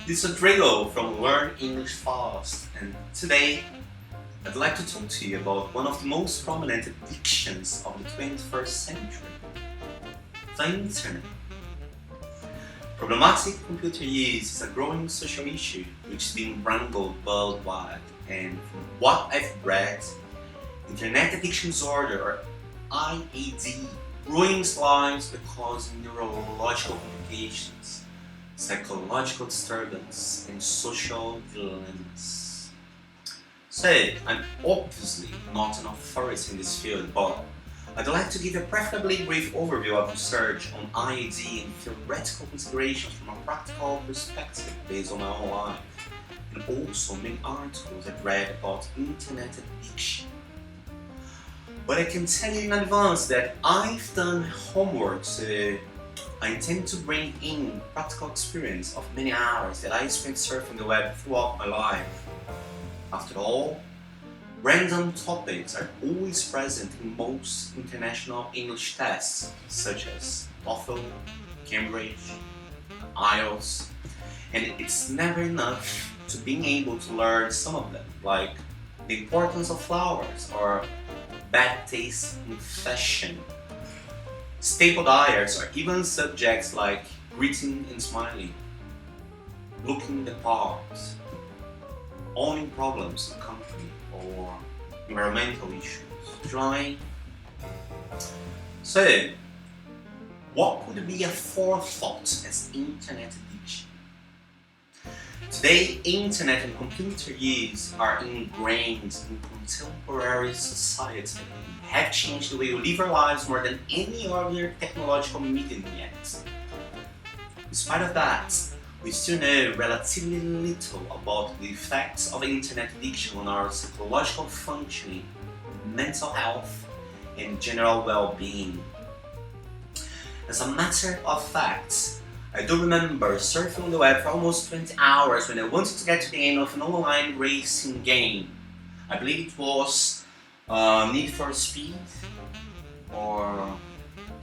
This is Rodrigo from LearnEnglishFast, and today I'd like to talk to you about one of the most prominent addictions of the 21st century, the internet. Problematic computer use is a growing social issue which is being wrangled worldwide, and from what I've read, internet addiction disorder, or IAD, ruins lives because of neurological complications, psychological disturbance, and social dilemmas. So, I'm obviously not an authority in this field, but I'd like to give a preferably brief overview of research on IAD and theoretical considerations from a practical perspective based on my own life, and also many articles I've read about internet addiction. But I can tell you in advance that I've done homework, so I intend to bring in practical experience of many hours that I spent surfing the web throughout my life. After all, random topics are always present in most international English tests, such as Toefl, Cambridge, Ielts, and it's never enough to being able to learn some of them, like the importance of flowers or bad taste in fashion, staple diets, or even subjects like greeting and smiling, looking the part, owning problems in company, or environmental issues. Trying. So, what could be a forethought as internet addiction? Today, internet and computer use are ingrained in contemporary society and have changed the way we live our lives more than any other technological medium yet. In spite of that, we still know relatively little about the effects of internet addiction on our psychological functioning, mental health, and general well-being. As a matter of fact, I do remember surfing the web for almost 20 hours when I wanted to get to the end of an online racing game. I believe it was Need for Speed, or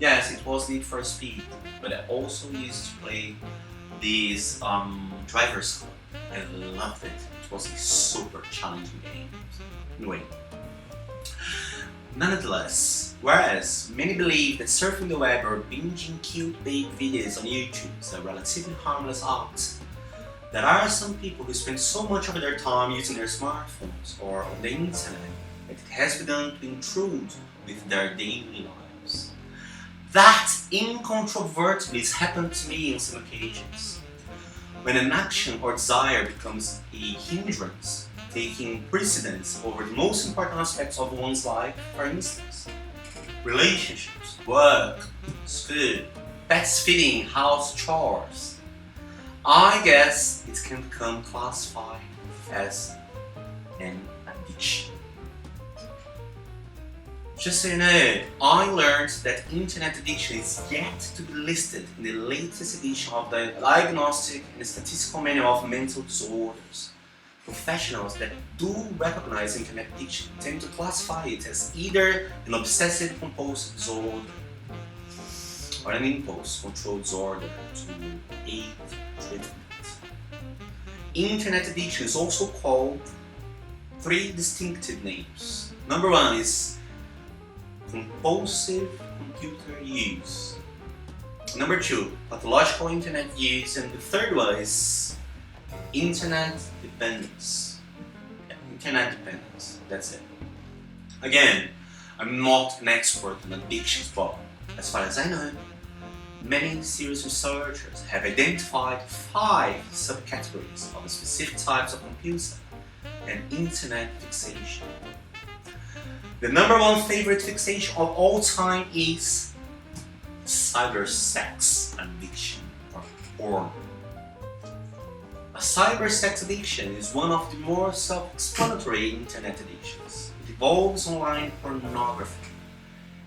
yes, it was Need for Speed, but I also used to play this Driver's Club. I loved it. It was a super challenging game. Anyway, nonetheless, whereas many believe that surfing the web or binging cute babe videos on YouTube is a relatively harmless act, there are some people who spend so much of their time using their smartphones or on the internet that it has begun to intrude with their daily lives. That incontrovertibly has happened to me on some occasions. When an action or desire becomes a hindrance, taking precedence over the most important aspects of one's life, for instance, relationships, work, school, pets feeding, house chores, I guess it can become classified as an addiction. Just so you know, I learned that internet addiction is yet to be listed in the latest edition of the Diagnostic and Statistical Manual of Mental Disorders. Professionals that do recognize internet addiction tend to classify it as either an obsessive-compulsive disorder or an impulse control disorder to aid treatment. Internet addiction is also called three distinctive names. Number one is compulsive computer use. Number two, pathological internet use, and the third one is internet dependence. Internet dependence, that's it. Again, I'm not an expert on addictions, but as far as I know, many serious researchers have identified 5 subcategories of specific types of computer and internet fixation. The number one favorite fixation of all time is cyber sex addiction, or porn. A cyber sex addiction is one of the more self-explanatory internet addictions. It involves online pornography,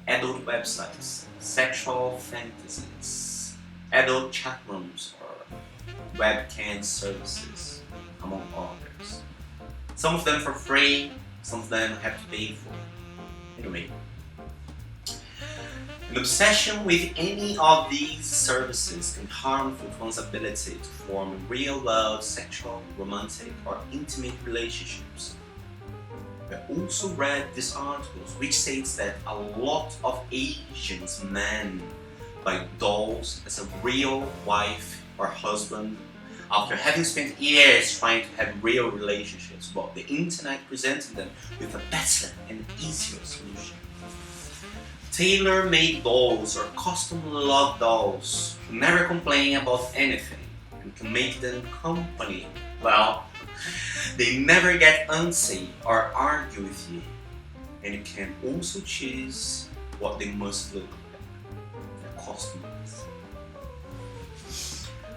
adult websites, sexual fantasies, adult chat rooms, or webcam services, among others. Some of them for free, some of them have to pay for. Anyway, An obsession with any of these services can harm one's ability to form real-world sexual, romantic, or intimate relationships. I also read this article which states that a lot of Asians men buy dolls as a real wife or husband after having spent years trying to have real relationships, but the internet presented them with a better and easier solution. Tailor-made dolls or custom love dolls who never complain about anything and can make them company. Well, they never get antsy or argue with you, and you can also choose what they must look like, their costumes.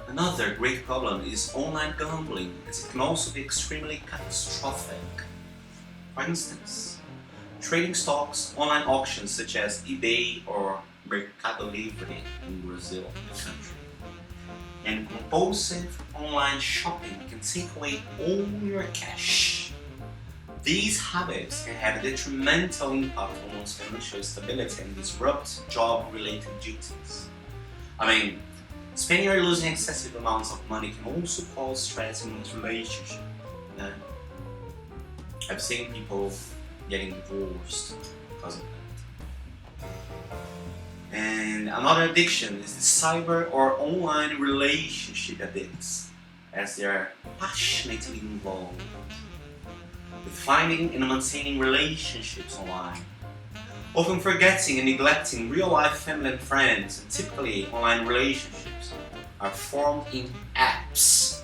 Another great problem is online gambling, as it can also be extremely catastrophic. For instance, trading stocks, online auctions such as eBay or Mercado Livre in Brazil, the country, and compulsive online shopping can take away all your cash. These habits can have a detrimental impact on one's financial stability and disrupt job-related duties. Spending or losing excessive amounts of money can also cause stress in one's relationship. I've seen people getting divorced because of that. And another addiction is the cyber or online relationship addicts, as they are passionately involved with finding and maintaining relationships online, often forgetting and neglecting real-life family and friends. And typically, online relationships are formed in apps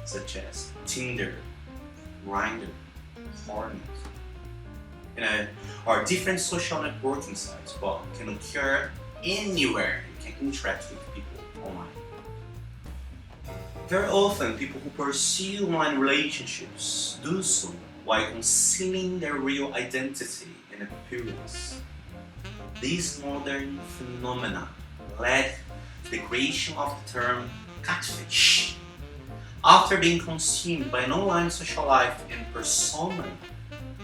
such as Tinder, Grindr, Hornet, or different social networking sites, but can occur anywhere you can interact with people online. Very often, people who pursue online relationships do so while concealing their real identity and appearance. These modern phenomena led to the creation of the term catfish. After being consumed by an online social life and persona,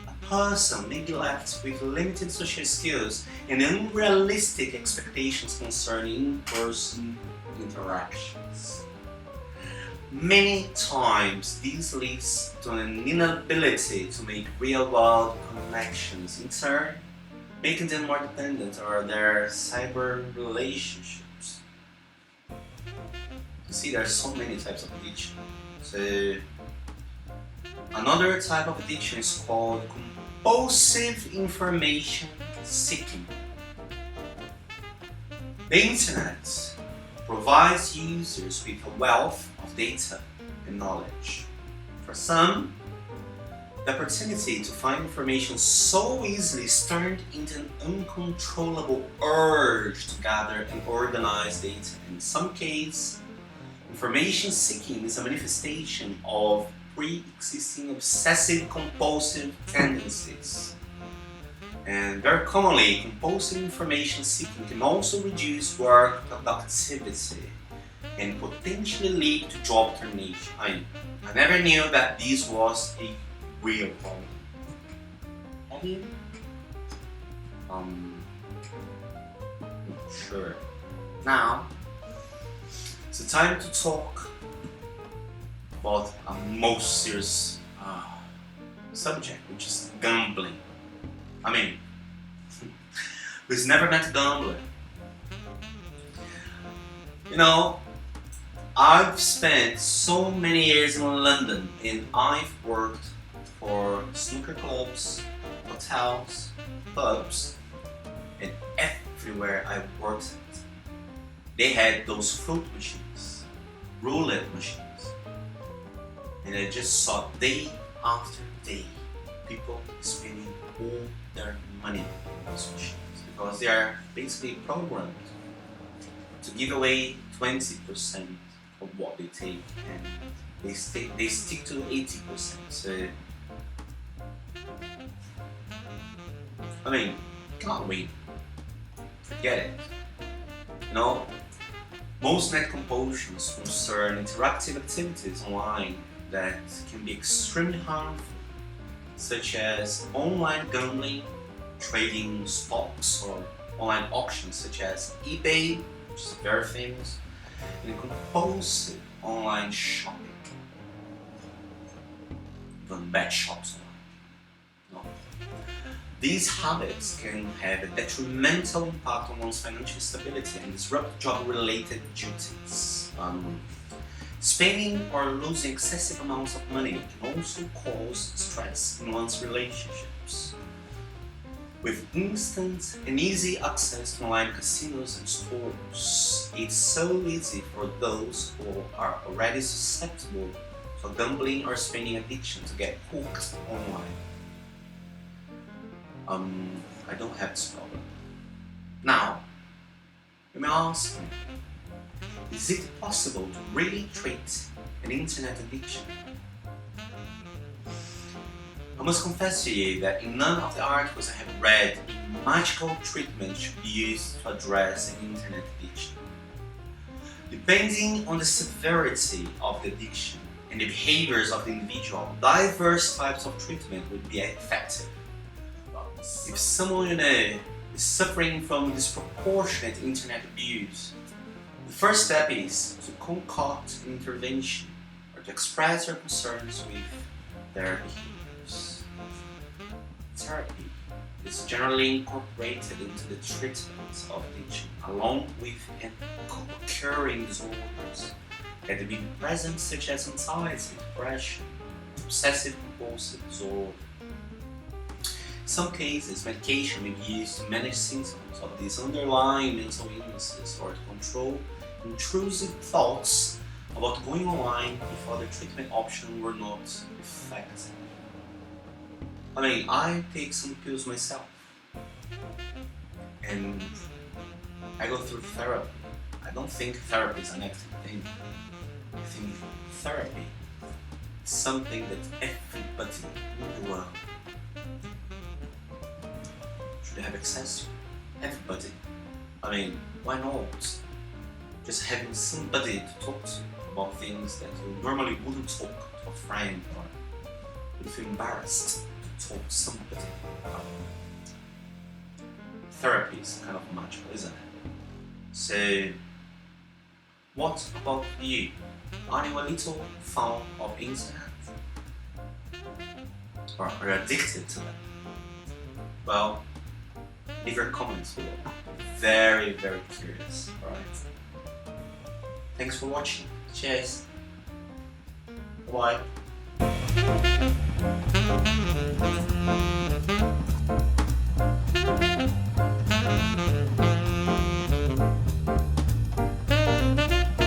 a person may be left with limited social skills and unrealistic expectations concerning in-person interactions. Many times, this leads to an inability to make real-world connections, in turn, making them more dependent on their cyber relationships. You see, there are so many types of addiction. So, another type of addiction is called compulsive information seeking. The internet provides users with a wealth of data and knowledge. For some, the opportunity to find information so easily is turned into an uncontrollable urge to gather and organize data. In some cases, information seeking is a manifestation of pre-existing obsessive compulsive tendencies. And very commonly, compulsive information seeking can also reduce work productivity and potentially lead to job termination. I never knew that this was a real problem. Have you? Sure. Now, it's time to talk about a most serious subject, which is gambling. Who's never met a gambler? I've spent so many years in London and I've worked for snooker clubs, hotels, pubs, and everywhere I worked at, they had those fruit machines, roulette machines, and I just saw day after day people spending all their money on those machines because they are basically programmed to give away 20% of what they take, and they stick to 80%. So, can't win. Forget it. Most net compulsions concern interactive activities online that can be extremely harmful, such as online gambling, trading stocks or online auctions such as eBay, which is very famous, and compulsive online shopping, even bad shops online. No. These habits can have a detrimental impact on one's financial stability and disrupt job-related duties. Spending or losing excessive amounts of money can also cause stress in one's relationships. With instant and easy access to online casinos and stores, it's so easy for those who are already susceptible to gambling or spending addiction to get hooked online. I don't have this problem. Now, you may ask me, is it possible to really treat an internet addiction? I must confess to you that in none of the articles I have read, a magical treatment should be used to address an internet addiction. Depending on the severity of the addiction and the behaviors of the individual, diverse types of treatment would be effective. If someone is suffering from disproportionate internet abuse, the first step is to concoct an intervention or to express your concerns with their behaviors. Therapy is generally incorporated into the treatment of addiction, along with occurring disorders that have been present, such as anxiety, depression, obsessive compulsive disorder. In some cases, medication may be used to manage symptoms of these underlying mental illnesses or to control intrusive thoughts about going online if other treatment options were not effective. I take some pills myself, and I go through therapy. I don't think therapy is an active thing. I think therapy is something that everybody in the world should have access to. Everybody. Why not? Just having somebody to talk to about things that you normally wouldn't talk to a friend, or you feel embarrassed to talk to somebody about. Therapy is kind of magical, isn't it? So, what about you? Are you a little fan of internet? Or are you addicted to them? Well, leave your comments below. Very, very curious, alright? Thanks for watching. Cheers. Bye.